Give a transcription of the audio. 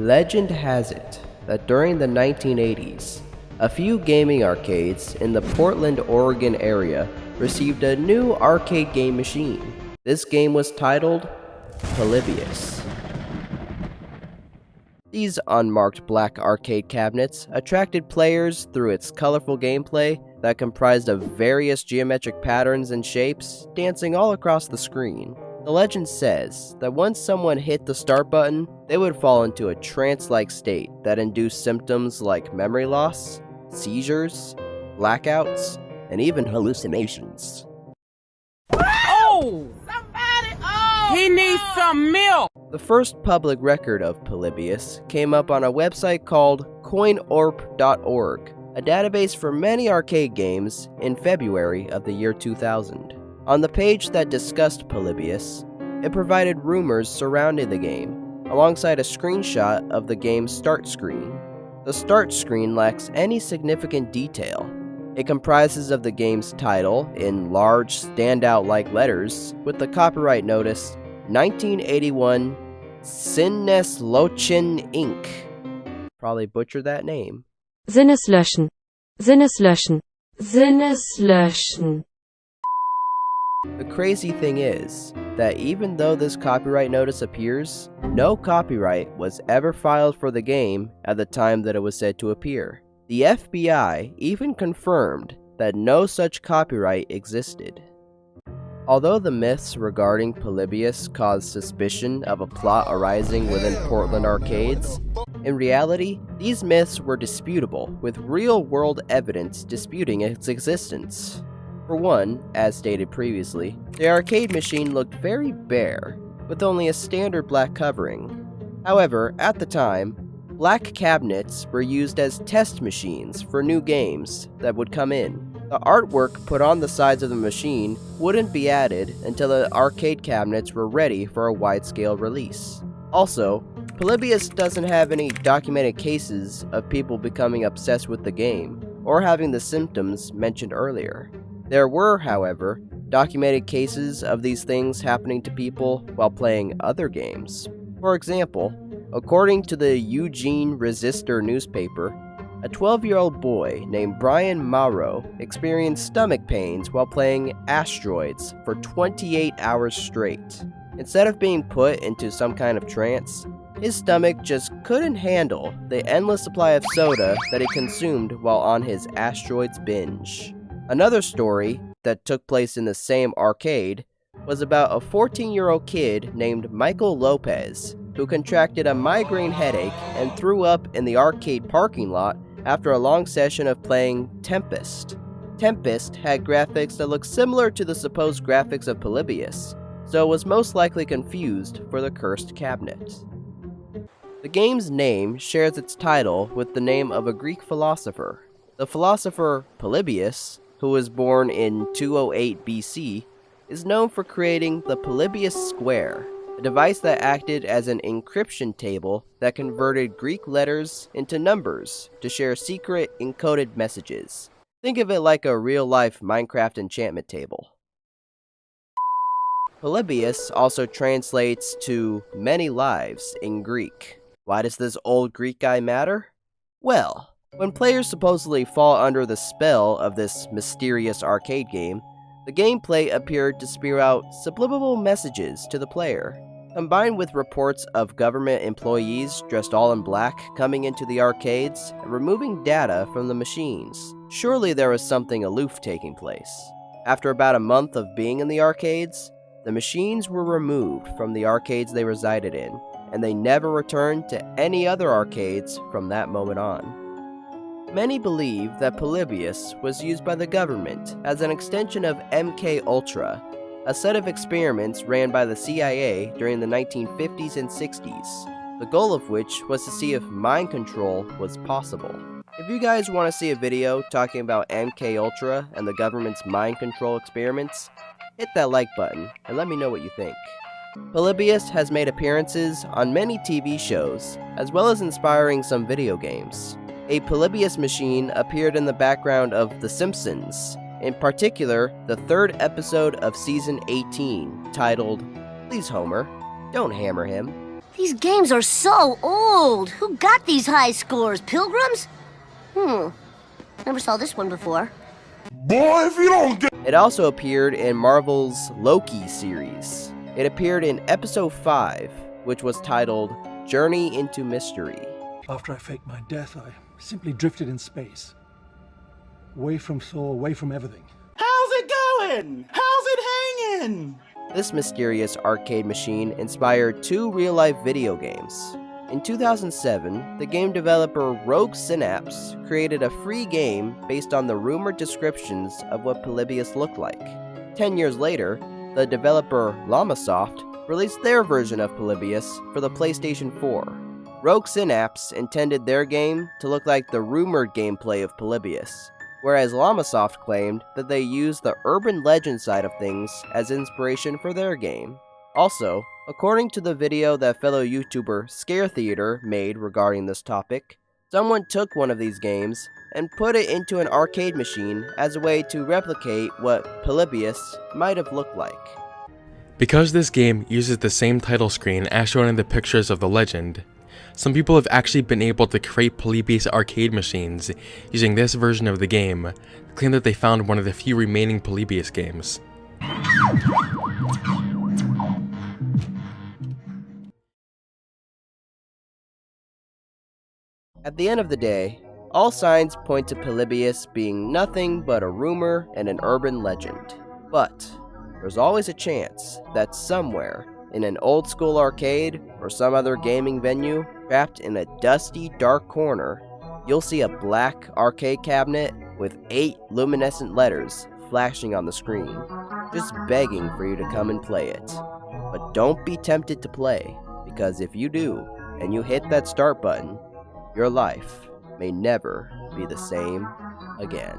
Legend has it that during the 1980s, a few gaming arcades in the Portland, Oregon area received a new arcade game machine. This game was titled Polybius. These unmarked black arcade cabinets attracted players through its colorful gameplay that comprised of various geometric patterns and shapes dancing all across the screen. The legend says that once someone hit the start button, they would fall into a trance-like state that induced symptoms like memory loss, seizures, blackouts, and even hallucinations. Oh! He needs some milk! The first public record of Polybius came up on a website called coinorp.org, a database for many arcade games, in February of the year 2000. On the page that discussed Polybius, it provided rumors surrounding the game, alongside a screenshot of the game's start screen. The start screen lacks any significant detail. It comprises of the game's title in large, standout-like letters, with the copyright notice 1981 Sinneslöschen Inc. Probably butchered that name. Sinneslöschen. Sinneslöschen. Sinneslöschen. The crazy thing is that even though this copyright notice appears, no copyright was ever filed for the game at the time that it was said to appear. The FBI even confirmed that no such copyright existed. Although the myths regarding Polybius caused suspicion of a plot arising within Portland arcades, in reality, these myths were disputable, with real-world evidence disputing its existence. For one, as stated previously, the arcade machine looked very bare, with only a standard black covering. However, at the time, black cabinets were used as test machines for new games that would come in. The artwork put on the sides of the machine wouldn't be added until the arcade cabinets were ready for a wide-scale release. Also, Polybius doesn't have any documented cases of people becoming obsessed with the game, or having the symptoms mentioned earlier. There were, however, documented cases of these things happening to people while playing other games. For example, according to the Eugene Resistor newspaper, a 12-year-old boy named Brian Morrow experienced stomach pains while playing Asteroids for 28 hours straight. Instead of being put into some kind of trance, his stomach just couldn't handle the endless supply of soda that he consumed while on his Asteroids binge. Another story that took place in the same arcade was about a 14-year-old kid named Michael Lopez, who contracted a migraine headache and threw up in the arcade parking lot after a long session of playing Tempest. Tempest had graphics that looked similar to the supposed graphics of Polybius, so it was most likely confused for the cursed cabinet. The game's name shares its title with the name of a Greek philosopher. The philosopher Polybius, who was born in 208 BC, is known for creating the Polybius Square, a device that acted as an encryption table that converted Greek letters into numbers to share secret encoded messages. Think of it like a real-life Minecraft enchantment table. Polybius also translates to many lives in Greek. Why does this old Greek guy matter? Well, when players supposedly fall under the spell of this mysterious arcade game, the gameplay appeared to spew out subliminal messages to the player. Combined with reports of government employees dressed all in black coming into the arcades and removing data from the machines, surely there was something aloof taking place. After about a month of being in the arcades, the machines were removed from the arcades they resided in, and they never returned to any other arcades from that moment on. Many believe that Polybius was used by the government as an extension of MK Ultra, a set of experiments ran by the CIA during the 1950s and 60s, the goal of which was to see if mind control was possible. If you guys want to see a video talking about MK Ultra and the government's mind control experiments, hit that like button and let me know what you think. Polybius has made appearances on many TV shows, as well as inspiring some video games. A Polybius machine appeared in the background of The Simpsons, in particular the third episode of season 18, titled, "Please Homer, don't hammer him." These games are so old. Who got these high scores? Pilgrims? Never saw this one before. Boy, if you don't get... It also appeared in Marvel's Loki series. It appeared in episode 5, which was titled Journey into Mystery. After I faked my death, I simply drifted in space. Away from Thor, away from everything. How's it going? How's it hanging? This mysterious arcade machine inspired 2 real-life video games. In 2007, the game developer Rogue Synapse created a free game based on the rumored descriptions of what Polybius looked like. 10 years later, the developer Llamasoft released their version of Polybius for the PlayStation 4. Rogue Synapse intended their game to look like the rumored gameplay of Polybius, whereas Llamasoft claimed that they used the urban legend side of things as inspiration for their game. Also, according to the video that fellow YouTuber Scare Theater made regarding this topic, someone took one of these games and put it into an arcade machine as a way to replicate what Polybius might have looked like. Because this game uses the same title screen as shown in the pictures of the legend, some people have actually been able to create Polybius arcade machines using this version of the game to claim that they found one of the few remaining Polybius games. At the end of the day, all signs point to Polybius being nothing but a rumor and an urban legend. But there's always a chance that somewhere in an old school arcade or some other gaming venue, trapped in a dusty, dark corner, you'll see a black arcade cabinet with 8 luminescent letters flashing on the screen, just begging for you to come and play it. But don't be tempted to play, because if you do, and you hit that start button, your life may never be the same again.